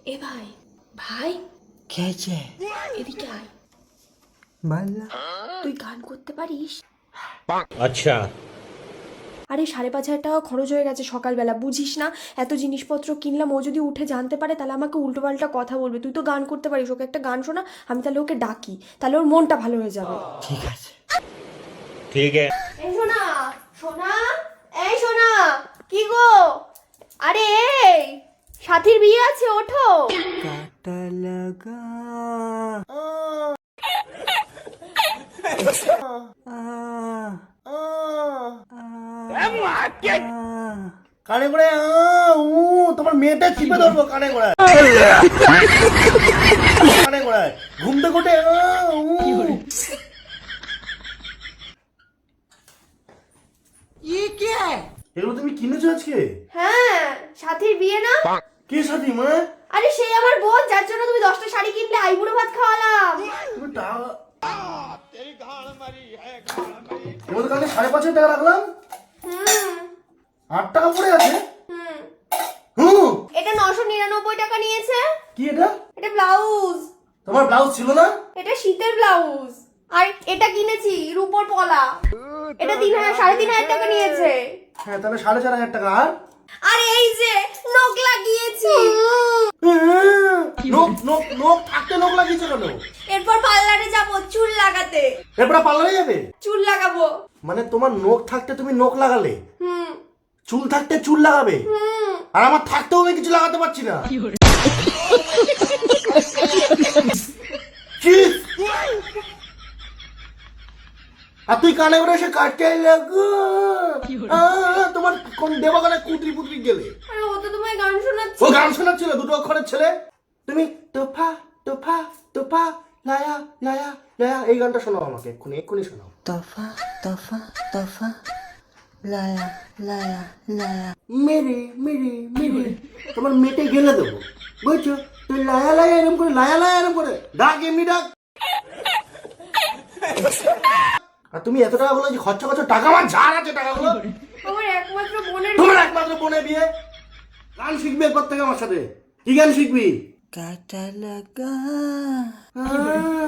এ ভাই ভাই খেয়েছে এদিকে আয়। বাল্লা তুই গান করতে পারিস? अच्छा আরে 5,500 টাকা খরচ হয়ে গেছে সকালবেলা, বুঝিস না? এত জিনিসপত্র কিনলাম, ও যদি উঠে জানতে পারে তাহলে আমাকে উল্টোপাল্টা কথা বলবে। তুই তো গান করতে পারিস, ওকে একটা গান শোনা, আমি তাহলে ওকে ডাকি, তাহলে ওর মনটা ভালো হয়ে যাবে। ঠিক আছে ठीक है এই শোনা, শোনা, এই শোনা, কি গো? আরে এই সাথীর বিয়ে আছে, ওঠো। কাটা লাগা কানে করে তোমার মেয়েটা চিপে ধরবো কানে করে কানে করে ঘুমতে ঘটে এগুলো তুমি কিনেছো আজকে? হ্যাঁ, সাথীর বিয়ে না? কে সাথী মা? আরে সেই আমার বোন, যার জন্য তুমি 10টা শাড়ি কিনলে, আইবুড়ো ভাত খাওয়ালাম। তুমি টাকা তোমাদের কাছে 5,500 টাকা রাখলাম, হুম 8 টাকা পড়ে আছে। হুম হুম এটা 999 টাকা নিয়েছে। কি এটা? এটা ব্লাউজ, তোমার ব্লাউজ ছিল না? এটা শীতের ব্লাউজ। আর এটা কিনেছি রূপোর পলা, এটা 3,500 টাকা নিয়েছে। হ্যাঁ তাহলে 4,500 টাকা। আর আরে এই যে নখ লাগিয়েছি, নোক নোক নোক থাকতে নোক লাগিয়েছো কেন? এরপর পার্লারে যাবো চুল লাগাতে। এরপরে পার্লারে যাবে? চুল লাগাবো। মানে তোমার নোক থাকতে তুমি নোক লাগালে, হুম চুল থাকতে চুল লাগাবে, হুম আর আমার থাকতেও আমি কিছু লাগাতে পারছি না। কি? আর তুই কানে করে এসে কাটতে লাগো, তোমার কোন দেবাগানে কুতরি পুতরি গেলে? আরে ও তো তোমায় গান শোনাচ্ছে। ও গান শোনাচ্ছিল, দুটো অক্ষরের ছেলে। তুমি তোফা তোফা তোফা লায়া লায়া লায়া, এই গানটা শোনাও আমাকে, এক্ষুনি এক্ষুনি শোনাও। তফা তফা তফা লায়া লায়া লায়া মেরে মেরে মেরে তোমার মেটে গেলে দেবো, বুঝছো? তুই লায়া লায়া এরম করে, লায়া লায়া এরম করে ডাক, এমনি ডাক। আর তুমি এত টাকা বলো যে খরচা করছো, টাকা আমার ঝাড় আছে টাকাগুলো। আমার একমাত্র বোনের তোমার একমাত্র বোনের বিয়ে, গান শিখবি এরপর থেকে আমার সাথে। কি গান শিখবি? কাটা লাগা আহ,